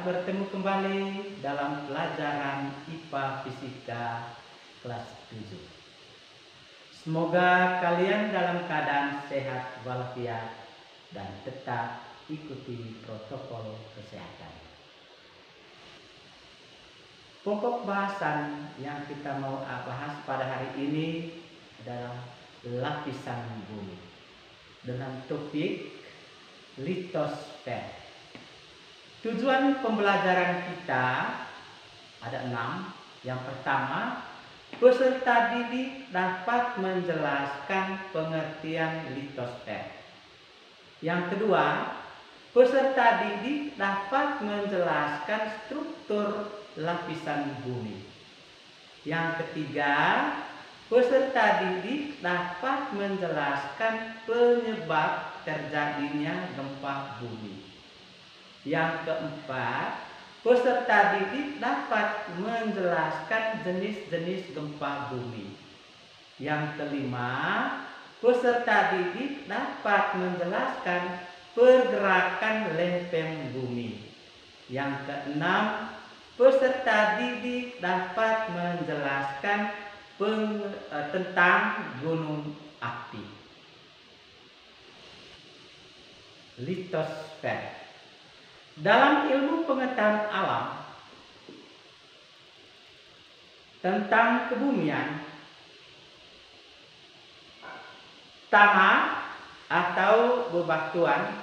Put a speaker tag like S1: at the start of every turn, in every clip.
S1: Selamat bertemu kembali dalam pelajaran IPA Fisika kelas 7. Semoga kalian dalam keadaan sehat walafiat dan tetap ikuti protokol kesehatan. Pokok bahasan yang kita mau bahas pada hari ini adalah lapisan bumi dengan topik litosfer. Tujuan pembelajaran kita ada 6. Yang pertama, peserta didik dapat menjelaskan pengertian litosfer. Yang kedua, peserta didik dapat menjelaskan struktur lapisan bumi. Yang ketiga, peserta didik dapat menjelaskan penyebab terjadinya gempa bumi. Yang keempat, peserta didik dapat menjelaskan jenis-jenis gempa bumi. Yang kelima, peserta didik dapat menjelaskan pergerakan lempeng bumi. Yang keenam, peserta didik dapat menjelaskan tentang gunung api. Litosfer. Dalam ilmu pengetahuan alam tentang kebumian, tanah atau bebatuan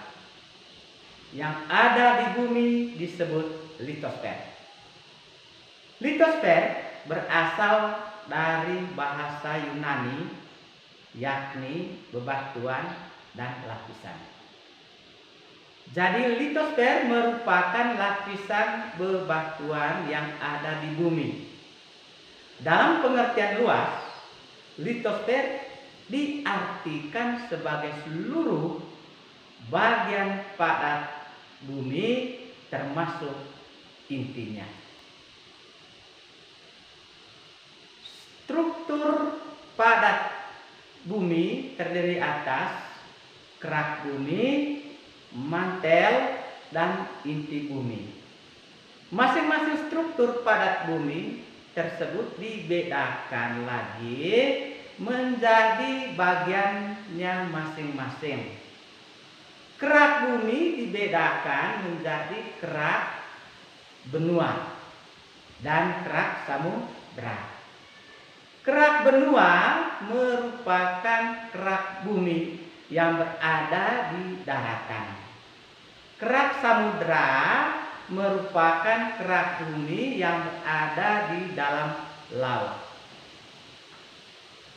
S1: yang ada di bumi disebut litosfer. Litosfer berasal dari bahasa Yunani, yakni bebatuan dan lapisan. Jadi litosfer merupakan lapisan bebatuan yang ada di bumi. Dalam pengertian luas, litosfer diartikan sebagai seluruh bagian padat bumi termasuk intinya. Struktur padat bumi terdiri atas kerak bumi, mantel, dan inti bumi. Masing-masing struktur padat bumi tersebut dibedakan lagi menjadi bagiannya masing-masing. Kerak bumi dibedakan menjadi kerak benua dan kerak samudra. Kerak benua merupakan kerak bumi yang berada di daratan. Kerak samudra merupakan kerak bumi yang berada di dalam laut.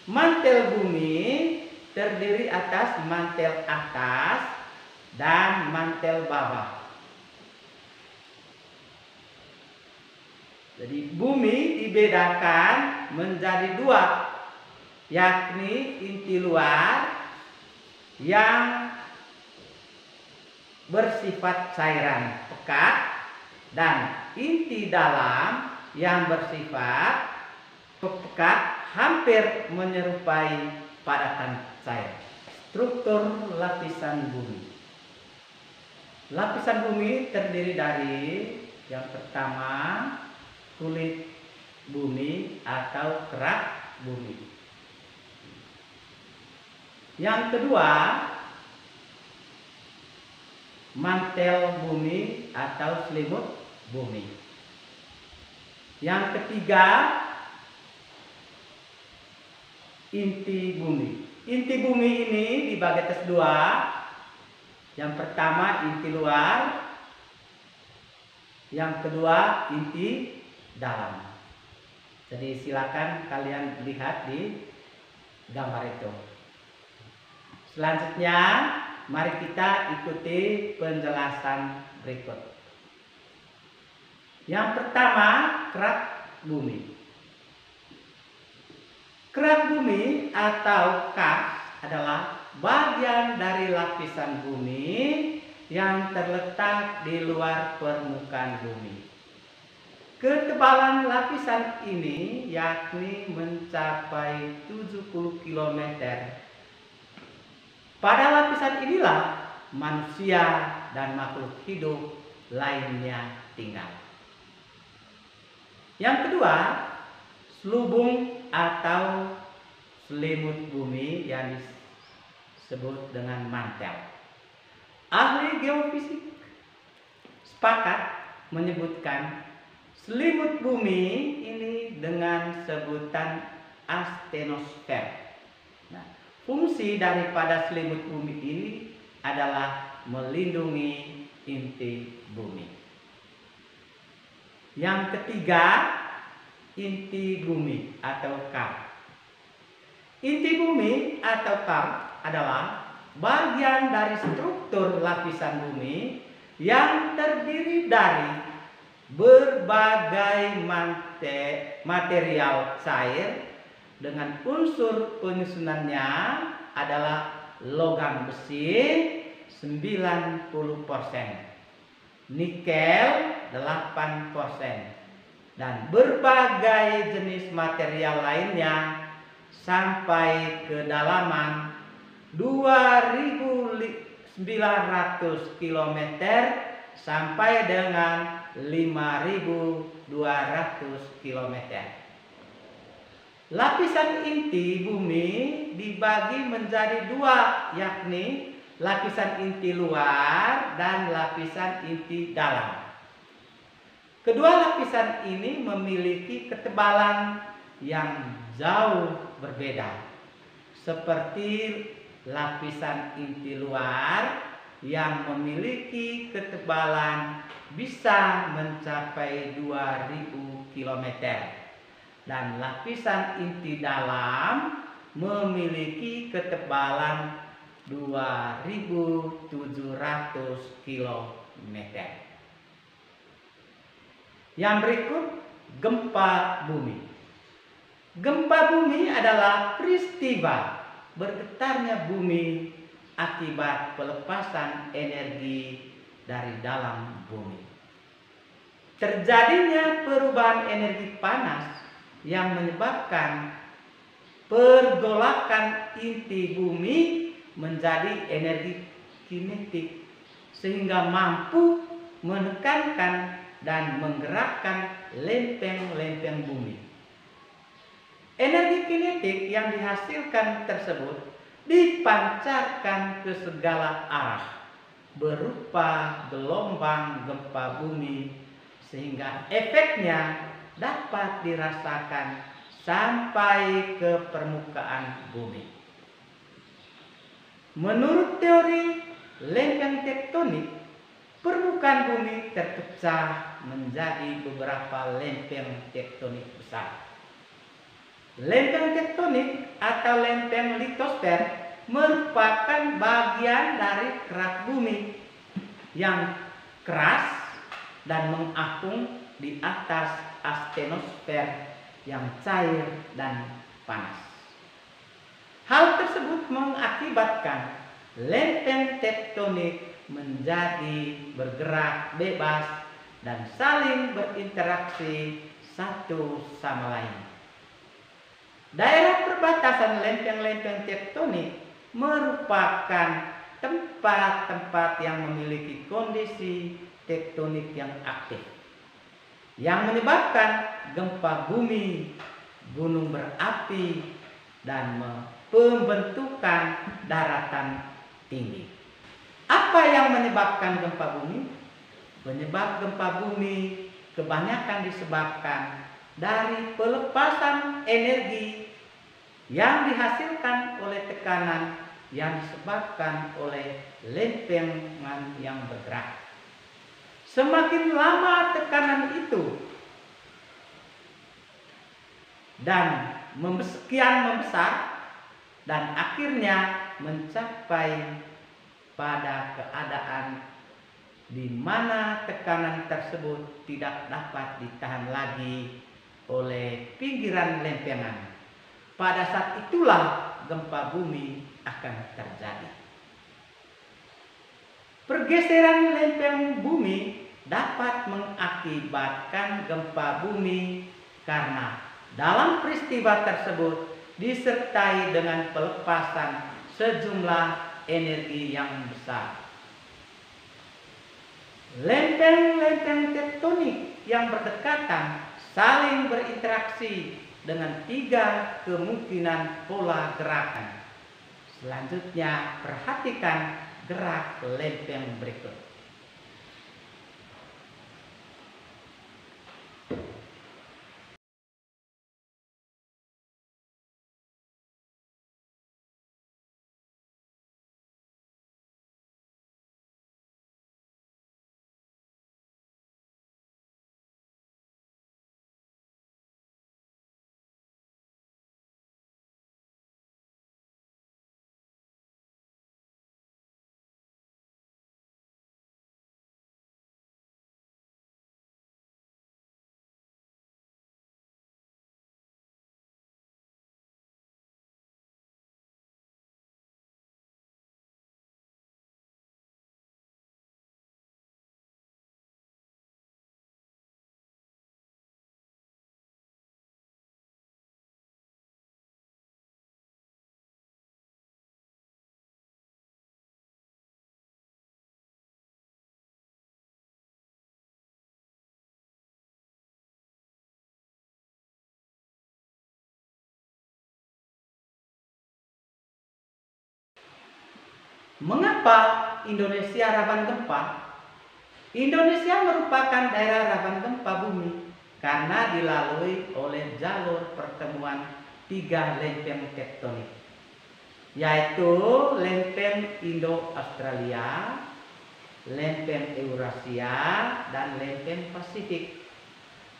S1: Mantel bumi terdiri atas mantel atas dan mantel bawah. Jadi bumi dibedakan menjadi 2, yakni inti luar yang bersifat cairan pekat dan inti dalam yang bersifat pekat hampir menyerupai padatan cair. Struktur lapisan bumi. Lapisan bumi terdiri dari yang pertama kulit bumi atau kerak bumi. Yang kedua, mantel bumi atau selimut bumi. Yang ketiga, inti bumi. Inti bumi ini dibagi atas 2. Yang pertama inti luar, yang kedua inti dalam. Jadi silakan kalian lihat di gambar itu. Selanjutnya, mari kita ikuti penjelasan berikut. Yang pertama, kerak bumi. Kerak bumi atau kars adalah bagian dari lapisan bumi yang terletak di luar permukaan bumi. Ketebalan lapisan ini yakni mencapai 70 km. Pada lapisan inilah manusia dan makhluk hidup lainnya tinggal. Yang kedua, selubung atau selimut bumi yang disebut dengan mantel. Ahli geofisik sepakat menyebutkan selimut bumi ini dengan sebutan astenosfer. Nah, fungsi daripada selimut bumi ini adalah melindungi inti bumi. Yang ketiga, inti bumi atau core. Inti bumi atau core adalah bagian dari struktur lapisan bumi yang terdiri dari berbagai material cair dengan unsur penyusunannya adalah logam besi 90%, nikel 8%, dan berbagai jenis material lainnya sampai kedalaman 2.900 km sampai dengan 5.200 km. Lapisan inti bumi dibagi menjadi dua, yakni lapisan inti luar dan lapisan inti dalam. Kedua lapisan ini memiliki ketebalan yang jauh berbeda, seperti lapisan inti luar yang memiliki ketebalan bisa mencapai 2.000 km dan lapisan inti dalam memiliki ketebalan 2.700 km. Yang berikut, gempa bumi. Gempa bumi adalah peristiwa bergetarnya bumi akibat pelepasan energi dari dalam bumi. Terjadinya perubahan energi panas yang menyebabkan pergolakan inti bumi menjadi energi kinetik sehingga mampu menekankan dan menggerakkan lempeng-lempeng bumi. Energi kinetik yang dihasilkan tersebut dipancarkan ke segala arah berupa gelombang gempa bumi sehingga efeknya dapat dirasakan sampai ke permukaan bumi. Menurut teori lempeng tektonik, permukaan bumi terpecah menjadi beberapa lempeng tektonik besar. Lempeng tektonik atau lempeng litosfer merupakan bagian dari kerak bumi yang keras dan mengapung di atas astenosfer yang cair dan panas. Hal tersebut mengakibatkan lempeng tektonik menjadi bergerak bebas dan saling berinteraksi satu sama lain. Daerah perbatasan lempeng-lempeng tektonik merupakan tempat-tempat yang memiliki kondisi tektonik yang aktif, yang menyebabkan gempa bumi, gunung berapi, dan pembentukan daratan tinggi. Apa yang menyebabkan gempa bumi? Penyebab gempa bumi kebanyakan disebabkan dari pelepasan energi yang dihasilkan oleh tekanan yang disebabkan oleh lempengan yang bergerak. Semakin lama tekanan itu dan kian membesar dan akhirnya mencapai pada keadaan di mana tekanan tersebut tidak dapat ditahan lagi oleh pinggiran lempengan. Pada saat itulah gempa bumi akan terjadi. Pergeseran lempeng bumi dapat mengakibatkan gempa bumi karena dalam peristiwa tersebut disertai dengan pelepasan sejumlah energi yang besar. Lempeng-lempeng tektonik yang berdekatan saling berinteraksi dengan 3 kemungkinan pola gerakan. Selanjutnya, perhatikan gerak lempeng berikut. Mengapa Indonesia rawan gempa? Indonesia merupakan daerah rawan gempa bumi karena dilalui oleh jalur pertemuan 3 lempeng tektonik, yaitu lempeng Indo-Australia, lempeng Eurasia, dan lempeng Pasifik.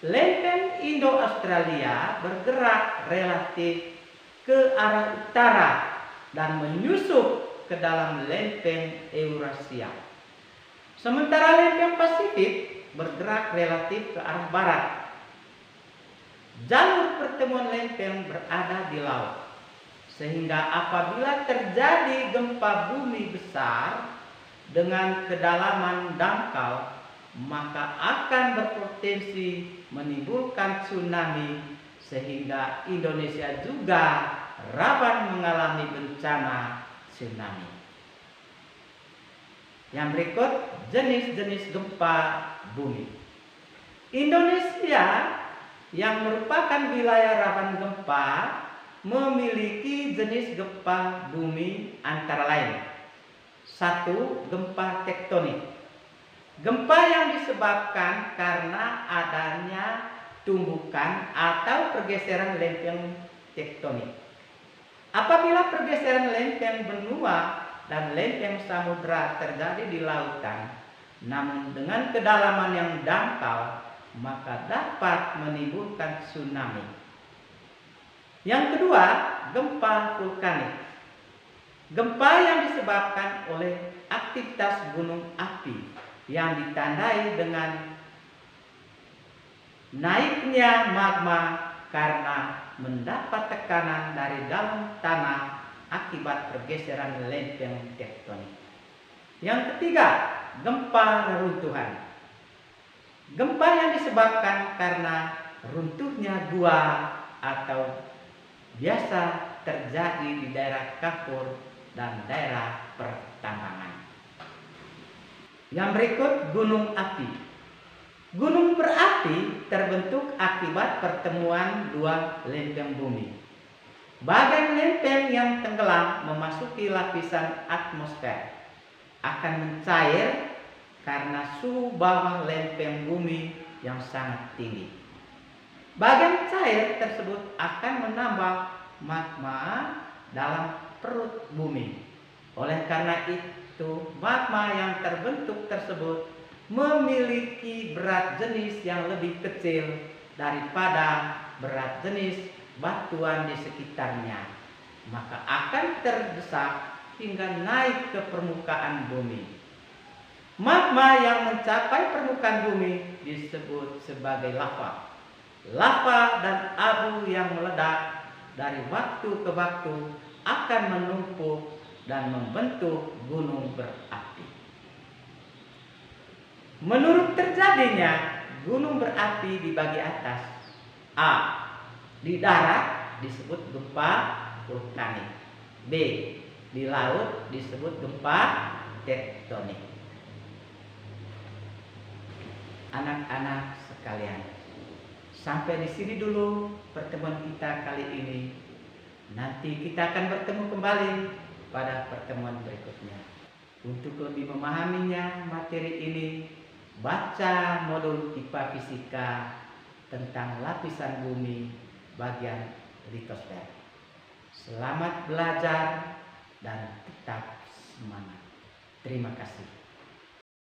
S1: Lempeng Indo-Australia bergerak relatif ke arah utara dan menyusup ke dalam lempeng Eurasia. Sementara lempeng Pasifik bergerak relatif ke arah barat. Jalur pertemuan lempeng berada di laut, sehingga apabila terjadi gempa bumi besar dengan kedalaman dangkal, maka akan berpotensi menimbulkan tsunami, sehingga Indonesia juga rawan mengalami bencana tsunami. Yang berikut jenis-jenis gempa bumi. Indonesia yang merupakan wilayah rawan gempa memiliki jenis gempa bumi antara lain. 1. Gempa tektonik. Gempa yang disebabkan karena adanya tumbukan atau pergeseran lempeng tektonik. Apabila pergeseran lempeng benua dan lempeng samudra terjadi di lautan, namun dengan kedalaman yang dangkal, maka dapat menimbulkan tsunami. Yang kedua, gempa vulkanik. Gempa yang disebabkan oleh aktivitas gunung api yang ditandai dengan naiknya magma karena mendapat tekanan dari dalam tanah akibat pergeseran lempeng tektonik. Yang ketiga, gempa reruntuhan. Gempa yang disebabkan karena runtuhnya gua atau biasa terjadi di daerah kapur dan daerah pertambangan. Yang berikut, gunung api. Gunung berapi terbentuk akibat pertemuan 2 lempeng bumi. Bagian lempeng yang tenggelam memasuki lapisan atmosfer akan mencair karena suhu bawah lempeng bumi yang sangat tinggi. Bagian cair tersebut akan menambah magma dalam perut bumi. Oleh karena itu, magma yang terbentuk tersebut memiliki berat jenis yang lebih kecil daripada berat jenis batuan di sekitarnya, maka akan terdesak hingga naik ke permukaan bumi. Magma yang mencapai permukaan bumi disebut sebagai lava. Lava dan abu yang meledak dari waktu ke waktu akan menumpuk dan membentuk gunung berapi. Menurut terjadinya gunung berapi di bagian atas, A. Di darat disebut gempa vulkanik. B. Di laut disebut gempa tektonik. anak-anak sekalian. Sampai di sini dulu pertemuan kita kali ini. Nanti kita akan bertemu kembali pada pertemuan berikutnya. Untuk lebih memahaminya materi ini, baca modul IPA Fisika tentang lapisan bumi bagian litosfer. Selamat belajar dan tetap semangat. Terima kasih.